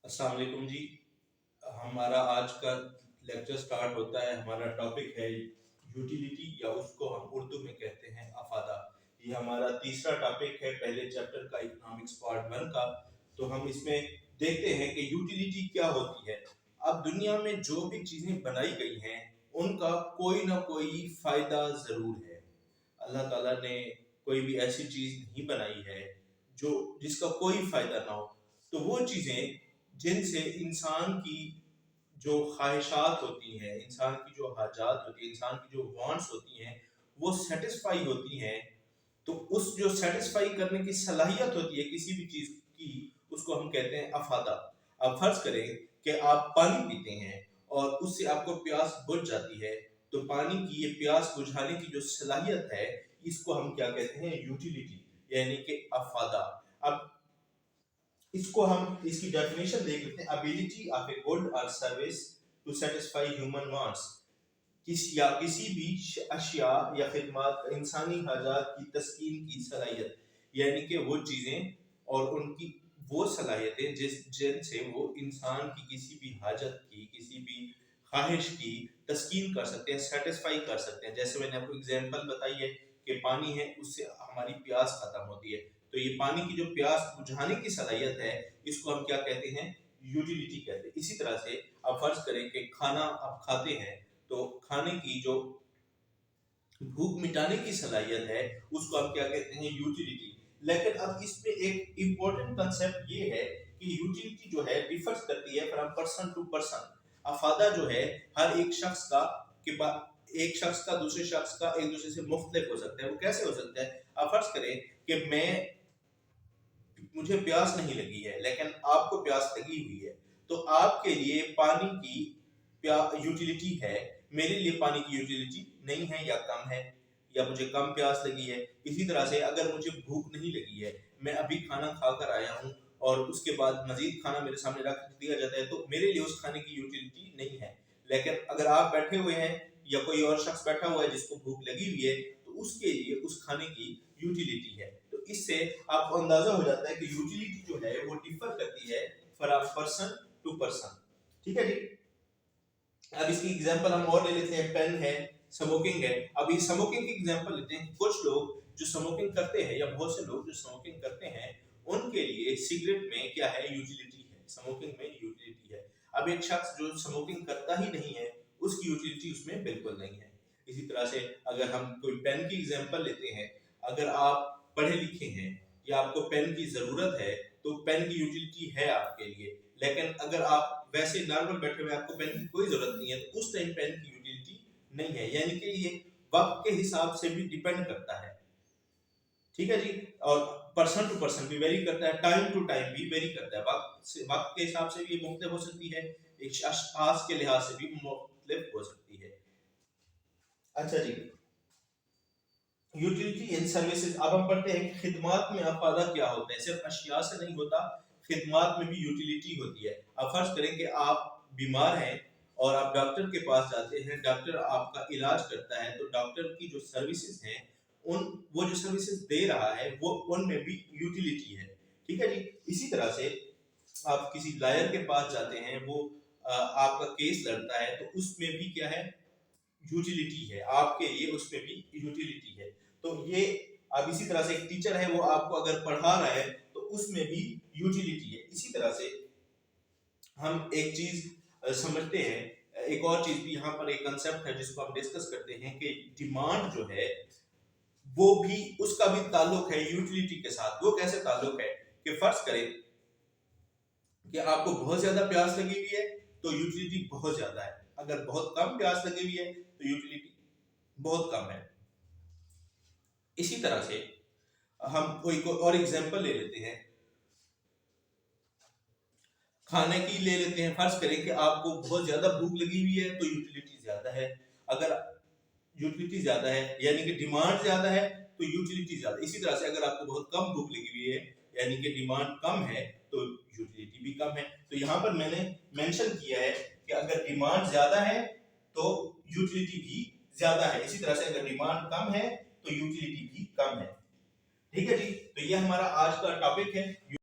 अस्सलाम वालेकुम जी। हमारा आज का लेक्चर स्टार्ट होता है। हमारा टॉपिक है यूटिलिटी या उसको हम उर्दू में कहते हैं अफादा। ये हमारा तीसरा टॉपिक है पहले चैप्टर का इकोनॉमिक्स पार्ट 1 का। तो हम इसमें देखते हैं कि यूटिलिटी क्या होती है। अब दुनिया में जो भी चीजें बनाई गई हैं उनका कोई ना कोई फायदा जरूर है। अल्लाह ताला ने कोई भी ऐसी चीज नहीं बनाई है जो जिसका कोई फायदा ना हो। तो वो चीजें जिनसे इंसान की जो ख्वाहिशात होती हैं, इंसान की जो हाजात होती है, इंसान की जो वांट्स होती हैं, वो सेटिस्फाई होती हैं। तो उस जो सेटिस्फाई करने की सलाहियत होती है किसी भी चीज की, उसको हम कहते हैं अफादा। अब फर्ज करें कि आप पानी पीते हैं और उससे आपको प्यास बुझ जाती है, तो पानी की ये प्यास बुझाने की जो सलाहियत है, इसको हम क्या कहते हैं? यूटिलिटी, यानी कि अफादा। अब इसको हम इसकी डेफिनेशन देख लेते हैं। एबिलिटी ऑफ ए गुड और service to satisfy human wants, किसी भी अशिया या खिदमत इंसानी हाजात की तस्कीन की सलाहियत, यानी कि वो चीजें और उनकी वो सलाहियतें जिनसे वो इंसान की किसी भी हाजत की, किसी भी ख्वाहिश की तस्कीन कर सकते हैं, सेटिस्फाई कर सकते हैं। जैसे मैंने आपको एग्जांपल बताई है कि पानी है, उससे हमारी प्यास खत्म होती है। तो ये पानी की जो प्यास बुझाने की सलाहियत है, इसको हम क्या कहते हैं? यूटिलिटी कहते हैं। इसी तरह से आप फर्ज करें कि खाना आप खाते हैं, तो खाने की जो भूख मिटाने की सलाहियत है, उसको हम क्या कहते हैं? यूटिलिटी। लेकिन अब इसमें एक इंपॉर्टेंट कंसेप्ट ये है कि यूटिलिटी जो है डिफर्स करती है फ्रॉम पर्सन टू पर्सन। अफादा जो है हर एक शख्स का के बाद एक शख्स का दूसरे शख्स का एक दूसरे से मुख्तलिफ हो सकता है। वो कैसे हो सकता है? आप फर्ज करें कि मुझे प्यास नहीं लगी है लेकिन आपको प्यास लगी हुई है, तो आपके लिए पानी की यूटिलिटी है, मेरे लिए पानी की यूटिलिटी नहीं है या कम है, या मुझे कम प्यास लगी है। इसी तरह से अगर मुझे भूख नहीं लगी है, मैं अभी खाना खाकर आया हूँ और उसके बाद मजीद खाना मेरे सामने रख दिया जाता है, तो मेरे लिए उस खाने की यूटिलिटी नहीं है। लेकिन अगर आप बैठे हुए हैं या कोई और शख्स बैठा हुआ है जिसको भूख लगी हुई है, तो उसके लिए उस खाने की यूटिलिटी है। तो इससे आपको अंदाजा हो जाता है कि यूटिलिटी जो है वो डिफर करती है फ्रॉम पर्सन टू पर्सन। ठीक है जी। अब इसकी एग्जांपल हम और ले लेते हैं। पेन है, स्मोकिंग है। अब ये स्मोकिंग की एग्जांपल लेते हैं। कुछ लोग जो स्मोकिंग करते हैं या बहुत से लोग जो स्मोकिंग करते हैं, उनके लिए सिगरेट में क्या है? यूटिलिटी है, स्मोकिंग में यूटिलिटी है। अब एक शख्स जो स्मोकिंग करता ही नहीं है, उसकी यूटिलिटी उसमें बिल्कुल नहीं है। इसी तरह से अगर हम कोई पेन की एग्जांपल लेते हैं, अगर आप पढ़े लिखे हैं या आपको पेन की जरूरत है, तो पेन की यूटिलिटी है आपके लिए। लेकिन अगर आप वैसे नॉर्मल बैठे हुए, आपको पेन की कोई जरूरत नहीं है, तो उस टाइम पेन की यूटिलिटी नहीं है। यानी कि ये वक्त के हिसाब से भी डिपेंड करता है। ठीक है जी। और पर्सन टू पर्सन भी वेरी करता है, टाइम टू टाइम भी वेरी करता है। वक्त के हिसाब से भी ये मुख्तलिफ हो सकती है, एक अशखास के लिहाज से भी मुख्तलिफ हो सकती है। अच्छा जी, यूटिलिटी इन सर्विसेज। अब हम पढ़ते हैं कि खिदमत में अफादा क्या होता है। सिर्फ अशिया से नहीं होता, खिदमत में भी यूटिलिटी होती है। अब फर्ज करें कि आप बीमार हैं और आप डॉक्टर के पास जाते हैं, डॉक्टर आपका इलाज करता है, तो डॉक्टर की जो सर्विसेज हैं, वो जो सर्विसेज दे रहा है, वो उनमें भी यूटिलिटी है। ठीक है जी। इसी तरह से आप किसी लॉयर के पास जाते हैं, वो आपका केस लड़ता है, तो उसमें भी क्या है? यूटिलिटी है आपके लिए, उसमें भी यूटिलिटी है। तो ये अब इसी तरह से एक टीचर है, वो आपको अगर पढ़ा रहा है, तो उसमें भी यूटिलिटी है। इसी तरह से हम एक चीज समझते हैं, एक और चीज भी यहाँ पर एक कंसेप्ट है जिसको हम डिस्कस करते हैं कि डिमांड जो है वो भी, उसका भी ताल्लुक है यूटिलिटी के साथ। वो कैसे ताल्लुक है कि फर्ज करें कि आपको बहुत ज्यादा प्यास लगी हुई है, तो यूटिलिटी बहुत ज्यादा है। अगर बहुत कम प्यास लगी हुई है, तो यूटिलिटी बहुत कम है। इसी तरह से हम कोई और एग्जांपल ले लेते हैं, खाने की ले लेते हैं। फर्ज करें कि आपको बहुत ज्यादा भूख लगी हुई है, तो यूटिलिटी ज्यादा है। अगर यूटिलिटी ज्यादा है यानी कि डिमांड ज्यादा है, तो यूटिलिटी ज्यादा। इसी तरह से अगर आपको बहुत कम भूख लगी हुई है यानी कि डिमांड कम है, तो यूटिलिटी भी कम है। तो यहाँ पर मैंने मेंशन किया है कि अगर डिमांड ज्यादा है तो यूटिलिटी भी ज्यादा है। इसी तरह से अगर डिमांड कम है तो यूटिलिटी भी कम है। ठीक है जी। तो ये हमारा आज का टॉपिक है।